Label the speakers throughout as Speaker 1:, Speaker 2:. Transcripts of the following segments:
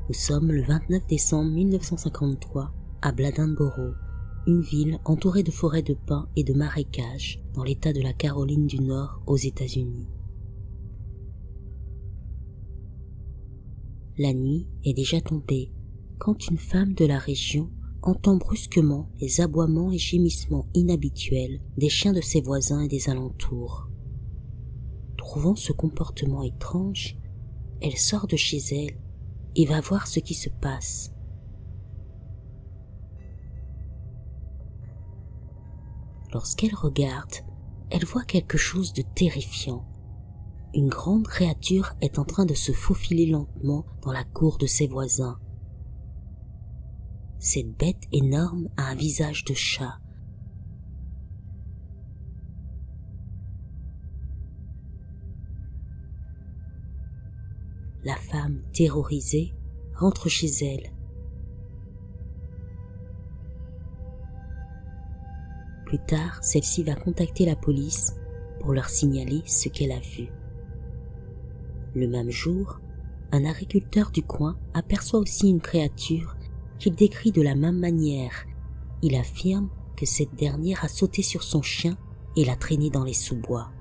Speaker 1: Nous sommes le 29 décembre 1953 à Bladensboro, une ville entourée de forêts de pins et de marécages dans l'état de la Caroline du Nord aux États-Unis. La nuit est déjà tombée quand une femme de la région entend brusquement les aboiements et gémissements inhabituels des chiens de ses voisins et des alentours. Trouvant ce comportement étrange, elle sort de chez elle et va voir ce qui se passe. Lorsqu'elle regarde, elle voit quelque chose de terrifiant. Une grande créature est en train de se faufiler lentement dans la cour de ses voisins. Cette bête énorme a un visage de chat. La femme, terrorisée, rentre chez elle. Plus tard, celle-ci va contacter la police pour leur signaler ce qu'elle a vu. Le même jour, un agriculteur du coin aperçoit aussi une créature qu'il décrit de la même manière. Il affirme que cette dernière a sauté sur son chien et l'a traîné dans les sous-bois.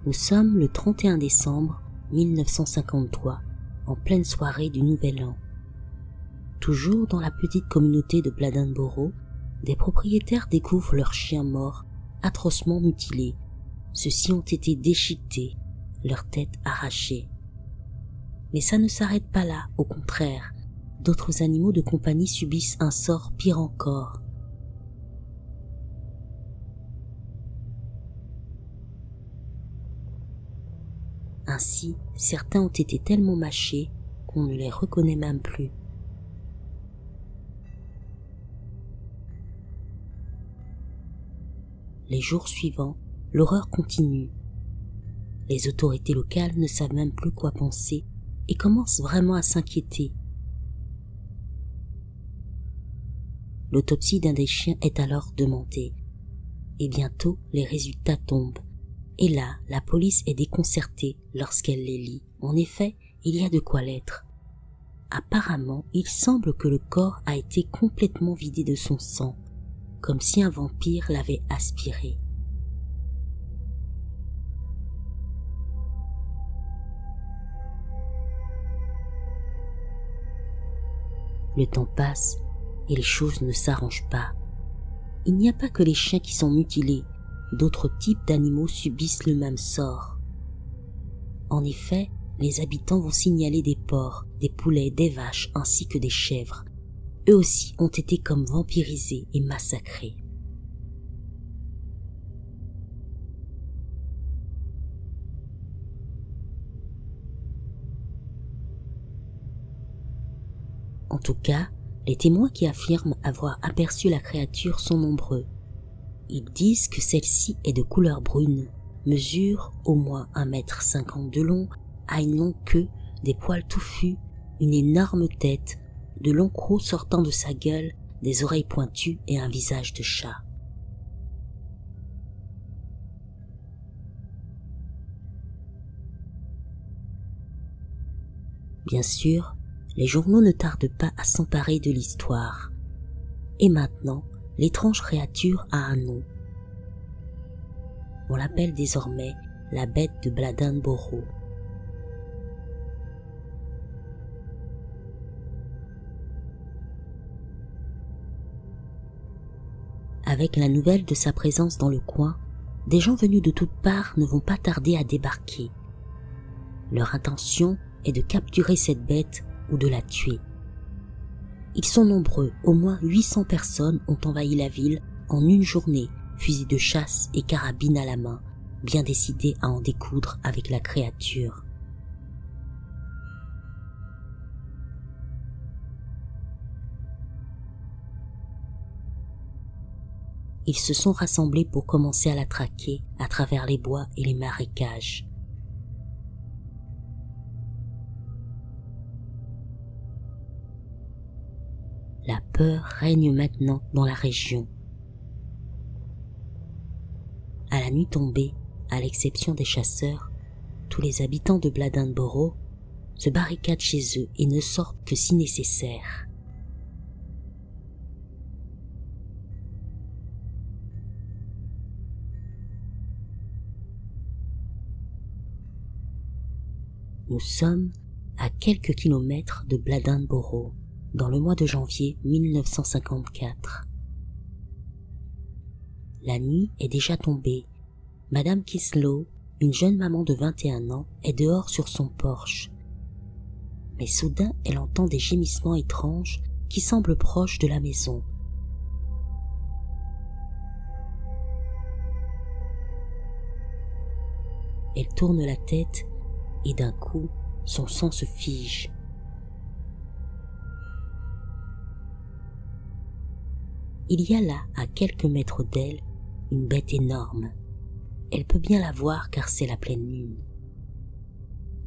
Speaker 1: Nous sommes le 31 décembre 1953, en pleine soirée du Nouvel An. Toujours dans la petite communauté de Bladensboro, des propriétaires découvrent leurs chiens morts, atrocement mutilés. Ceux-ci ont été déchiquetés, leurs têtes arrachées. Mais ça ne s'arrête pas là, au contraire. D'autres animaux de compagnie subissent un sort pire encore. Ainsi, certains ont été tellement mâchés qu'on ne les reconnaît même plus. Les jours suivants, l'horreur continue. Les autorités locales ne savent même plus quoi penser et commencent vraiment à s'inquiéter. L'autopsie d'un des chiens est alors demandée. Et bientôt, les résultats tombent. Et là, la police est déconcertée lorsqu'elle les lit. En effet, il y a de quoi l'être. Apparemment, il semble que le corps a été complètement vidé de son sang, comme si un vampire l'avait aspiré. Le temps passe et les choses ne s'arrangent pas. Il n'y a pas que les chiens qui sont mutilés. D'autres types d'animaux subissent le même sort. En effet, les habitants vont signaler des porcs, des poulets, des vaches ainsi que des chèvres. Eux aussi ont été comme vampirisés et massacrés. En tout cas, les témoins qui affirment avoir aperçu la créature sont nombreux. Ils disent que celle-ci est de couleur brune, mesure au moins 1,50 m de long, a une longue queue, des poils touffus, une énorme tête, de longs crocs sortant de sa gueule, des oreilles pointues et un visage de chat. Bien sûr, les journaux ne tardent pas à s'emparer de l'histoire. Et maintenant, l'étrange créature a un nom. On l'appelle désormais la bête de Bladensboro. Avec la nouvelle de sa présence dans le coin, des gens venus de toutes parts ne vont pas tarder à débarquer. Leur intention est de capturer cette bête ou de la tuer. Ils sont nombreux, au moins 800 personnes ont envahi la ville en une journée, fusils de chasse et carabines à la main, bien décidés à en découdre avec la créature. Ils se sont rassemblés pour commencer à la traquer à travers les bois et les marécages. La peur règne maintenant dans la région. À la nuit tombée, à l'exception des chasseurs, tous les habitants de Bladenboro se barricadent chez eux et ne sortent que si nécessaire. Nous sommes à quelques kilomètres de Bladenboro, dans le mois de janvier 1954. La nuit est déjà tombée. Madame Kislow, une jeune maman de 21 ans, est dehors sur son porche. Mais soudain, elle entend des gémissements étranges qui semblent proches de la maison. Elle tourne la tête et d'un coup, son sang se fige. Il y a là, à quelques mètres d'elle, une bête énorme. Elle peut bien la voir car c'est la pleine lune.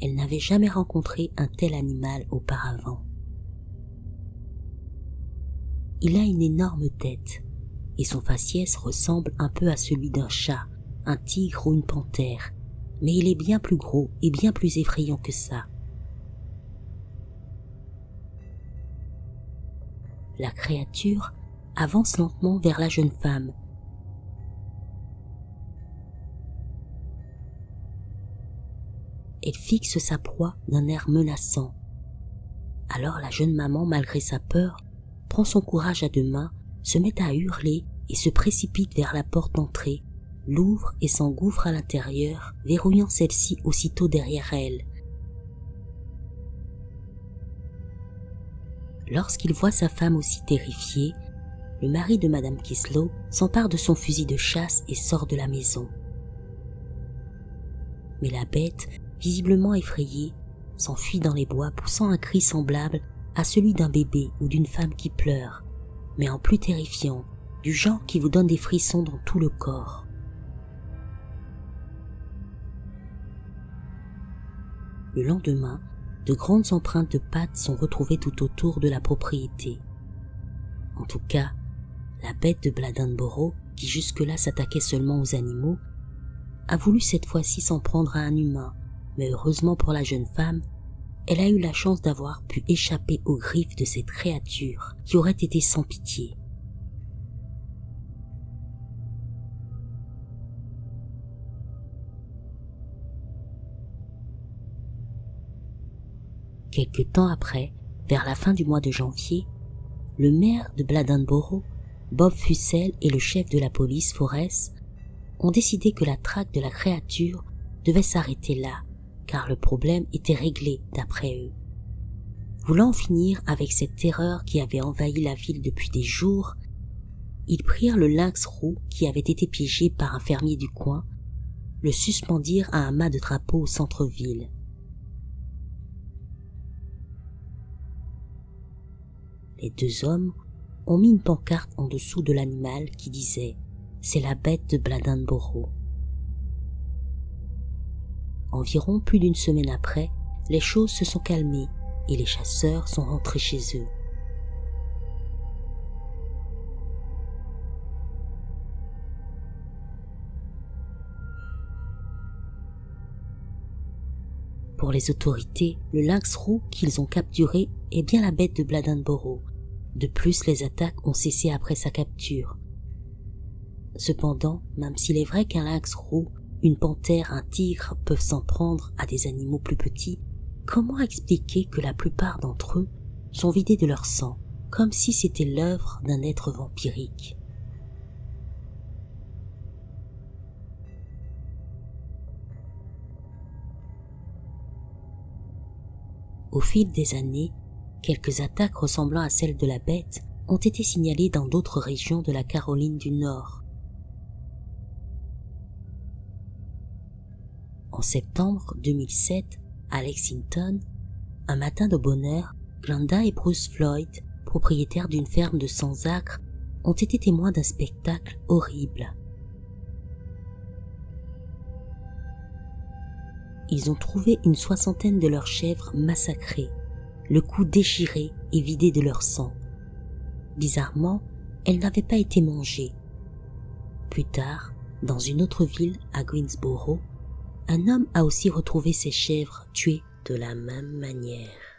Speaker 1: Elle n'avait jamais rencontré un tel animal auparavant. Il a une énorme tête et son faciès ressemble un peu à celui d'un chat, un tigre ou une panthère, mais il est bien plus gros et bien plus effrayant que ça. La créature avance lentement vers la jeune femme. Elle fixe sa proie d'un air menaçant. Alors la jeune maman, malgré sa peur, prend son courage à deux mains, se met à hurler et se précipite vers la porte d'entrée, l'ouvre et s'engouffre à l'intérieur, verrouillant celle-ci aussitôt derrière elle. Lorsqu'il voit sa femme aussi terrifiée, le mari de Madame Kislow s'empare de son fusil de chasse et sort de la maison. Mais la bête, visiblement effrayée, s'enfuit dans les bois poussant un cri semblable à celui d'un bébé ou d'une femme qui pleure, mais en plus terrifiant, du genre qui vous donne des frissons dans tout le corps. Le lendemain, de grandes empreintes de pattes sont retrouvées tout autour de la propriété. En tout cas, la bête de Bladenboro, qui jusque-là s'attaquait seulement aux animaux, a voulu cette fois-ci s'en prendre à un humain, mais heureusement pour la jeune femme, elle a eu la chance d'avoir pu échapper aux griffes de cette créature qui aurait été sans pitié. Quelque temps après, vers la fin du mois de janvier, le maire de Bladenboro, Bob Fussell, et le chef de la police, Forrest, ont décidé que la traque de la créature devait s'arrêter là, car le problème était réglé d'après eux. Voulant en finir avec cette terreur qui avait envahi la ville depuis des jours, ils prirent le lynx roux qui avait été piégé par un fermier du coin, le suspendirent à un mât de drapeau au centre-ville. Les deux hommes ont mis une pancarte en dessous de l'animal qui disait « C'est la bête de Bladenboro ». Environ plus d'une semaine après, les choses se sont calmées et les chasseurs sont rentrés chez eux. Pour les autorités, le lynx roux qu'ils ont capturé est bien la bête de Bladenboro. De plus, les attaques ont cessé après sa capture. Cependant, même s'il est vrai qu'un lynx roux, une panthère, un tigre peuvent s'en prendre à des animaux plus petits, comment expliquer que la plupart d'entre eux sont vidés de leur sang, comme si c'était l'œuvre d'un être vampirique? Au fil des années, quelques attaques ressemblant à celles de la bête ont été signalées dans d'autres régions de la Caroline du Nord. En septembre 2007, à Lexington, un matin de bonne heure, Glenda et Bruce Floyd, propriétaires d'une ferme de 100 acres, ont été témoins d'un spectacle horrible. Ils ont trouvé une soixantaine de leurs chèvres massacrées, le cou déchiré et vidé de leur sang. Bizarrement, elles n'avaient pas été mangées. Plus tard, dans une autre ville, à Greensboro, un homme a aussi retrouvé ses chèvres tuées de la même manière.